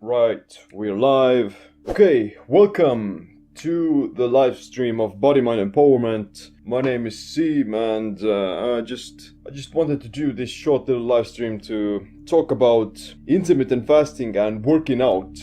Right, we're live. Okay, welcome to the live stream of Body Mind Empowerment. My name is Sim, and I just wanted to do this short little live stream to talk about intermittent fasting and working out.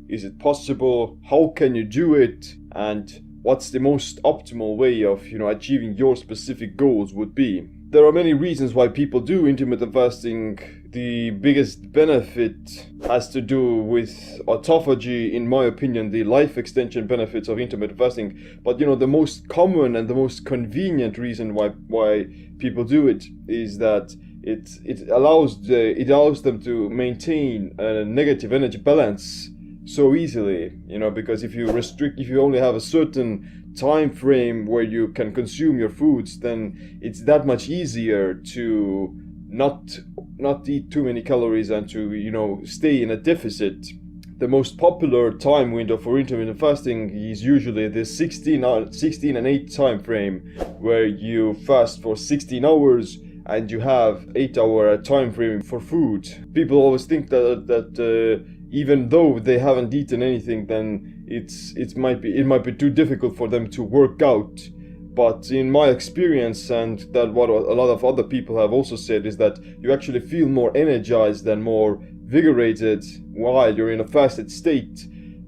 Is it possible? How can you do it? And what's the most optimal way of achieving your specific goals would be. There are many reasons why people do intermittent fasting. The biggest benefit has to do with autophagy, in my opinion, the life extension benefits of intermittent fasting. But the most common and the most convenient reason why people do it is that it allows them to maintain a negative energy balance so easily. Because if you only have a certain time frame where you can consume your foods, then it's that much easier to not eat too many calories and to stay in a deficit. The most popular time window for intermittent fasting is usually the 16 and 8 time frame, where you fast for 16 hours and you have 8-hour time frame for food. People always think that even though they haven't eaten anything, then it might be too difficult for them to work out. But in my experience, and that what a lot of other people have also said, is that you actually feel more energized and more vigorated while you're in a fasted state.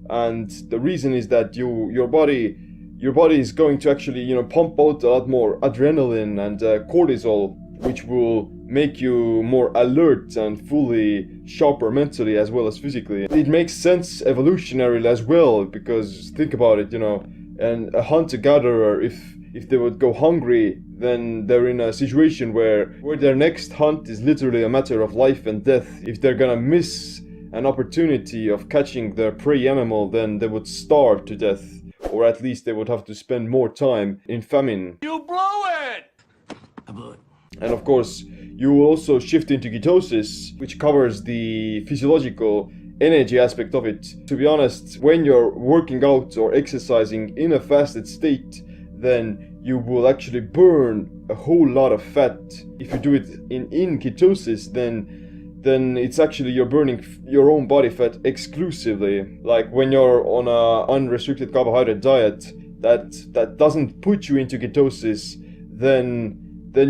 And the reason is that your body is going to actually pump out a lot more adrenaline and cortisol, which will make you more alert and fully sharper mentally as well as physically. It makes sense evolutionarily as well, because think about it, and a hunter-gatherer, if they would go hungry, then they're in a situation where their next hunt is literally a matter of life and death. If they're gonna miss an opportunity of catching their prey animal, then they would starve to death, or at least they would have to spend more time in famine. You blew it! I blew it. And of course, you will also shift into ketosis, which covers the physiological energy aspect of it. To be honest, when you're working out or exercising in a fasted state, then you will actually burn a whole lot of fat. If you do it in ketosis, then it's actually you're burning your own body fat exclusively. Like when you're on a unrestricted carbohydrate diet that doesn't put you into ketosis, then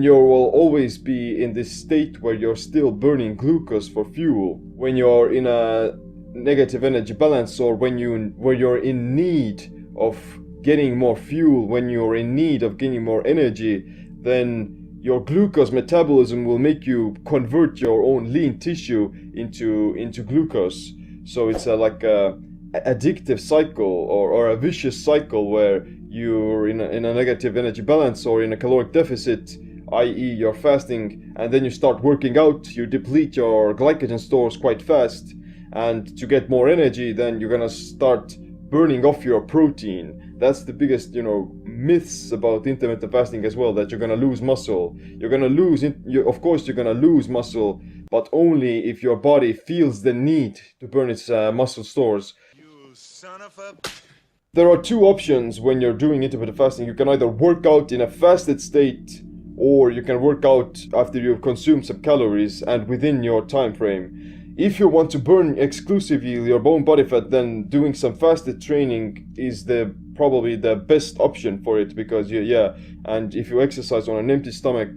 you will always be in this state where you're still burning glucose for fuel. When you're in a negative energy balance, or where you're in need of getting more fuel, when you're in need of getting more energy, then your glucose metabolism will make you convert your own lean tissue into glucose. So it's like a addictive cycle or a vicious cycle where you're in a negative energy balance or in a caloric deficit, i.e. you're fasting, and then you start working out, you deplete your glycogen stores quite fast, and to get more energy, then you're gonna start burning off your protein. That's the biggest, myths about intermittent fasting as well, that you're gonna lose muscle. You're gonna lose muscle, but only if your body feels the need to burn its muscle stores. You son of a... There are two options when you're doing intermittent fasting. You can either work out in a fasted state, or you can work out after you've consumed some calories and within your time frame. If you want to burn exclusively your own body fat, then doing some fasted training is probably the best option for it, because and if you exercise on an empty stomach,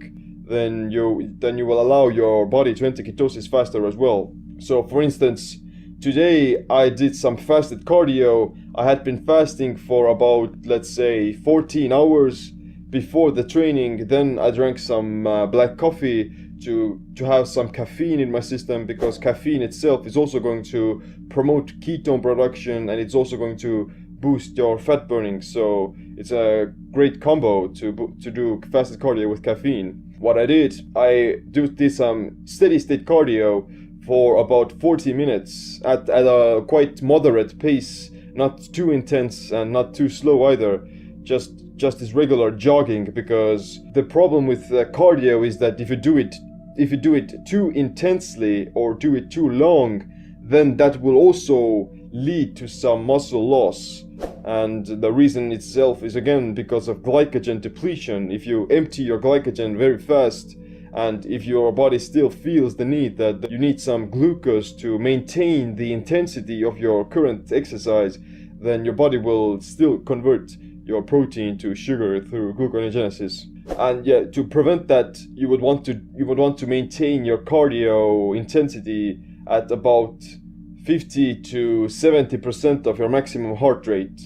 then you will allow your body to enter ketosis faster as well. So for instance, today I did some fasted cardio. I had been fasting for about, let's say, 14 hours before the training. Then I drank some black coffee to have some caffeine in my system, because caffeine itself is also going to promote ketone production, and it's also going to boost your fat burning. So it's a great combo to do fasted cardio with caffeine. What I did some steady state cardio for about 40 minutes at a quite moderate pace, not too intense and not too slow either, just this regular jogging. Because the problem with cardio is that if you do it too intensely or do it too long, then that will also lead to some muscle loss. And the reason itself is again because of glycogen depletion. If you empty your glycogen very fast And if your body still feels the need that you need some glucose to maintain the intensity of your current exercise, then your body will still convert your protein to sugar through gluconeogenesis. And yeah, to prevent that, you would want to maintain your cardio intensity at about 50 to 70% of your maximum heart rate.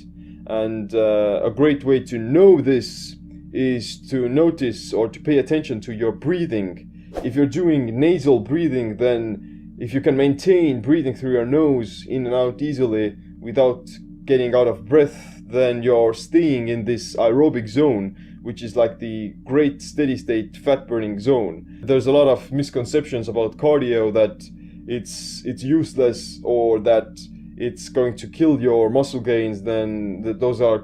And a great way to know this is to notice or to pay attention to your breathing. If you're doing nasal breathing, then if you can maintain breathing through your nose in and out easily without getting out of breath, then you're staying in this aerobic zone, which is like the great steady state fat burning zone. There's a lot of misconceptions about cardio, that it's useless or that it's going to kill your muscle gains. Then those are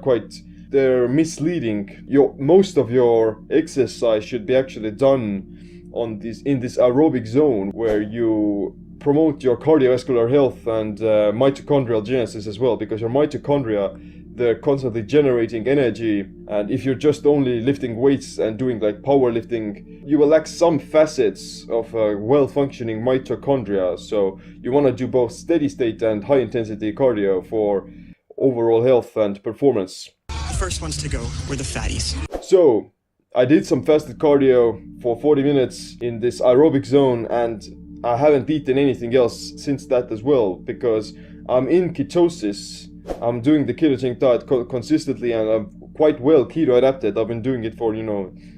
they're misleading. Most of your exercise should be actually done in this aerobic zone, where you promote your cardiovascular health and mitochondrial genesis as well, because your mitochondria, they're constantly generating energy. And if you're just only lifting weights and doing like powerlifting, you will lack some facets of a well-functioning mitochondria. So you want to do both steady state and high intensity cardio for overall health and performance. The first ones to go were the fatties. So I did some fasted cardio for 40 minutes in this aerobic zone, and I haven't eaten anything else since that as well, because I'm in ketosis. I'm doing the ketogenic diet consistently, and I'm quite well keto adapted. I've been doing it for,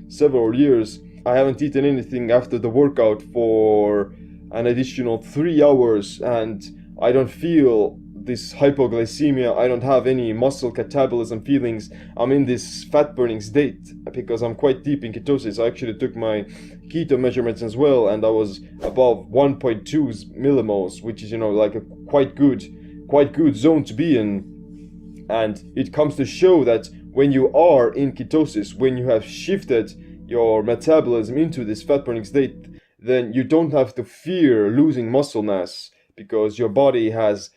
several years. I haven't eaten anything after the workout for an additional 3 hours, and I don't feel this hypoglycemia. I don't have any muscle catabolism feelings. I'm in this fat burning state because I'm quite deep in ketosis. I actually took my keto measurements as well, and I was above 1.2 millimoles, which is like a quite good zone to be in. And it comes to show that when you are in ketosis, when you have shifted your metabolism into this fat burning state, then you don't have to fear losing muscle mass, because your body has.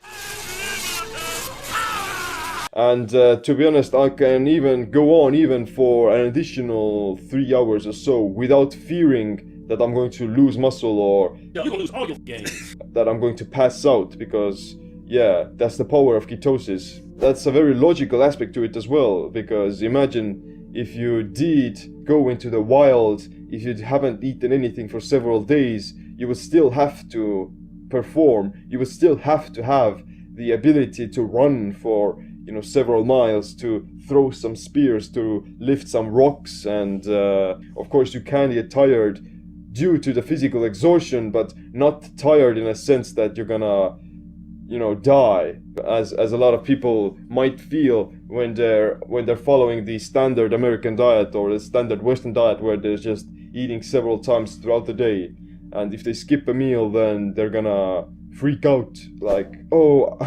And to be honest, I can even go on even for an additional 3 hours or so without fearing that I'm going to lose muscle or that I'm going to pass out, because that's the power of ketosis. That's a very logical aspect to it as well, because imagine if you did go into the wild, if you haven't eaten anything for several days, you would still have to perform. You would still have to have the ability to run for several miles, to throw some spears, to lift some rocks, and of course you can get tired due to the physical exhaustion, but not tired in a sense that you're gonna die, as a lot of people might feel when they're following the standard American diet or the standard Western diet, where they're just eating several times throughout the day, and if they skip a meal, then they're gonna freak out, like, oh,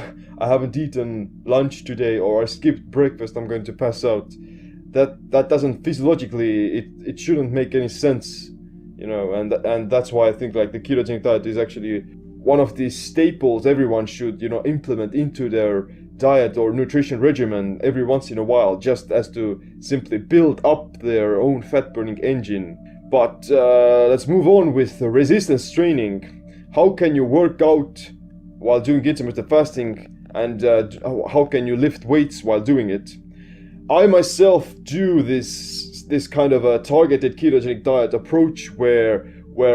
I haven't eaten lunch today, or I skipped breakfast, I'm going to pass out. That doesn't physiologically, it shouldn't make any sense, and that's why I think like the ketogenic diet is actually one of the staples everyone should implement into their diet or nutrition regimen every once in a while, just as to simply build up their own fat burning engine. But let's move on with the resistance training. How can you work out while doing intermittent fasting, and how can you lift weights while doing it? I myself do this kind of a targeted ketogenic diet approach where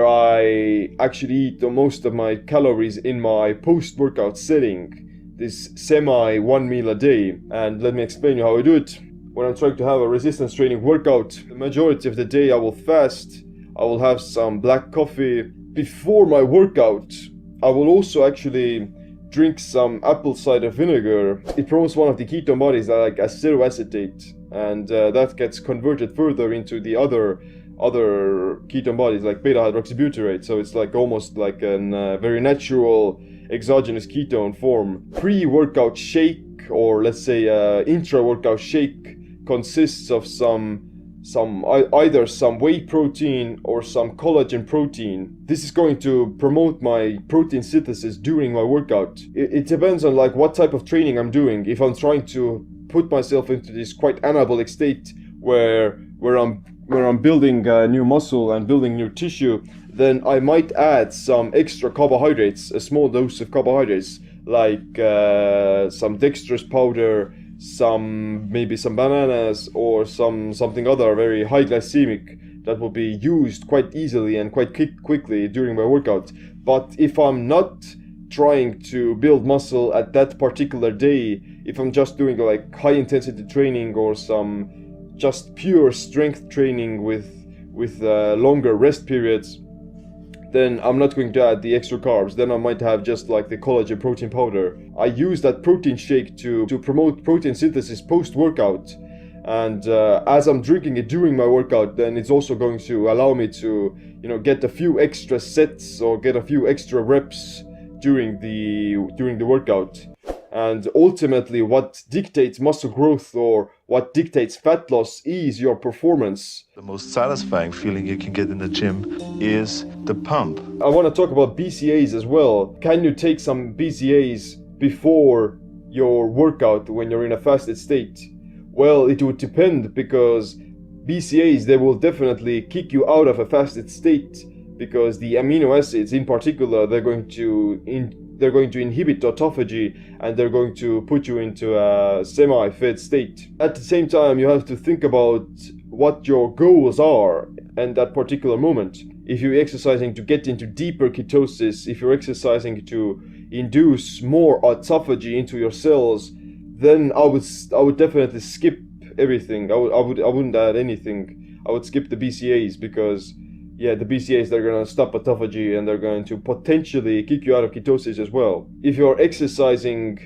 I actually eat the most of my calories in my post-workout setting, this semi 1 meal a day. And let me explain you how I do it. When I'm trying to have a resistance training workout, the majority of the day I will fast. I will have some black coffee. Before my workout, I will also actually drink some apple cider vinegar. It promotes one of the ketone bodies, like acetoacetate, and that gets converted further into the other ketone bodies, like beta hydroxybutyrate. So it's like almost like a very natural exogenous ketone form. Pre-workout shake, or let's say intra-workout shake, consists of either some whey protein or some collagen protein. This is going to promote my protein synthesis during my workout. It depends on like what type of training I'm doing. If I'm trying to put myself into this quite anabolic state where I'm building new muscle and building new tissue, then I might add some extra carbohydrates, a small dose of carbohydrates, like some dextrose powder, maybe some bananas, or something other very high glycemic that will be used quite easily and quite quickly during my workout. But if I'm not trying to build muscle at that particular day, if I'm just doing like high intensity training or some just pure strength training with longer rest periods, then I'm not going to add the extra carbs. Then I might have just like the collagen protein powder. I use that protein shake to promote protein synthesis post-workout. And as I'm drinking it during my workout, then it's also going to allow me to, get a few extra sets or get a few extra reps during the workout. And ultimately, what dictates muscle growth or what dictates fat loss is your performance. The most satisfying feeling you can get in the gym is the pump. I want to talk about BCAAs as well. Can you take some BCAAs before your workout when you're in a fasted state? Well, it would depend, because BCAAs, they will definitely kick you out of a fasted state, because the amino acids in particular, they're going to inhibit autophagy, and they're going to put you into a semi-fed state. At the same time, you have to think about what your goals are at that particular moment. If you're exercising to get into deeper ketosis, if you're exercising to induce more autophagy into your cells, then I would definitely skip everything. I wouldn't add anything. I would skip the BCAAs, because the BCAAs, they're going to stop autophagy and they're going to potentially kick you out of ketosis as well. If you're exercising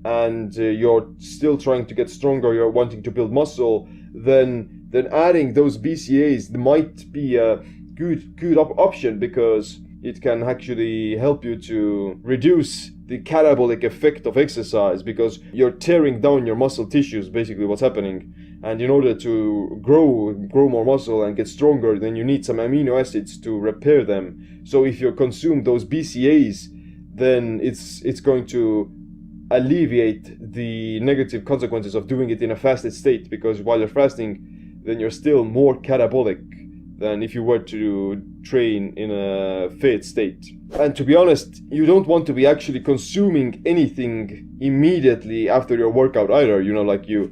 and you're still trying to get stronger, you're wanting to build muscle, then adding those BCAAs might be a good option, because it can actually help you to reduce the catabolic effect of exercise, because you're tearing down your muscle tissues, basically what's happening. And in order to grow more muscle and get stronger, then you need some amino acids to repair them. So if you consume those BCAAs, then it's going to alleviate the negative consequences of doing it in a fasted state, because while you're fasting, then you're still more catabolic than if you were to train in a fed state. And to be honest, you don't want to be actually consuming anything immediately after your workout either. Like you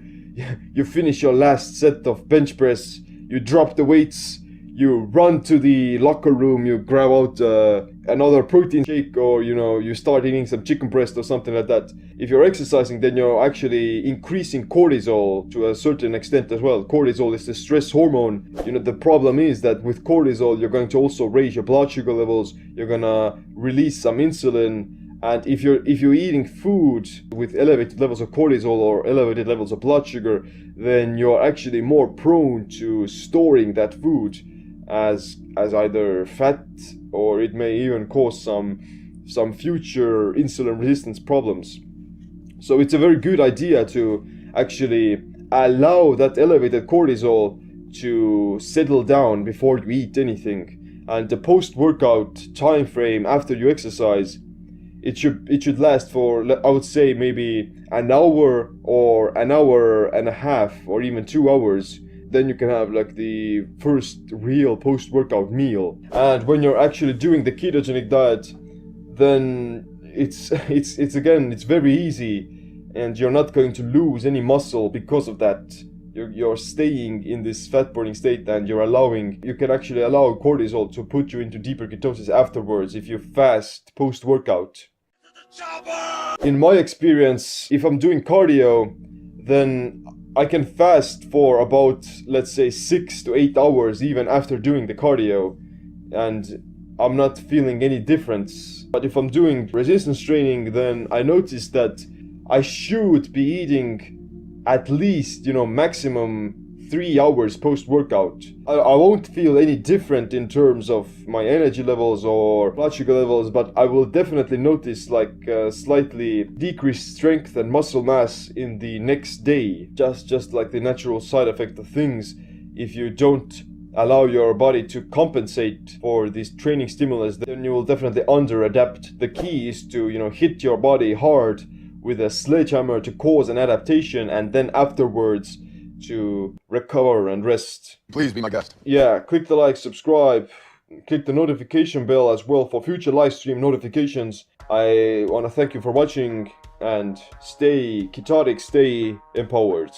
finish your last set of bench press, you drop the weights, you run to the locker room, you grab out another protein shake, or you start eating some chicken breast or something like that. If you're exercising, then you're actually increasing cortisol to a certain extent as well. Cortisol is the stress hormone. The problem is that with cortisol, you're going to also raise your blood sugar levels, you're gonna release some insulin. And if you're eating food with elevated levels of cortisol or elevated levels of blood sugar, then you're actually more prone to storing that food as either fat, or it may even cause some future insulin resistance problems. So it's a very good idea to actually allow that elevated cortisol to settle down before you eat anything. And the post-workout time frame after you exercise, it should last for, I would say, maybe an hour or an hour and a half, or even 2 hours. Then you can have like the first real post-workout meal. And when you're actually doing the ketogenic diet, then it's very easy, and you're not going to lose any muscle because of that. You're staying in this fat burning state, and you can actually allow cortisol to put you into deeper ketosis afterwards if you fast post-workout. In my experience, if I'm doing cardio, then I can fast for about, let's say, 6 to 8 hours even after doing the cardio, and I'm not feeling any difference. But if I'm doing resistance training, then I notice that I should be eating at least, maximum 3 hours post-workout. I won't feel any different in terms of my energy levels or blood sugar levels, but I will definitely notice like slightly decreased strength and muscle mass in the next day. Just like the natural side effect of things, if you don't allow your body to compensate for this training stimulus, then you will definitely under-adapt. The key is to, hit your body hard with a sledgehammer to cause an adaptation, and then afterwards to recover and rest. Please be my guest. Yeah, click the like, subscribe, click the notification bell as well for future live stream notifications. I want to thank you for watching and stay cathartic, stay empowered.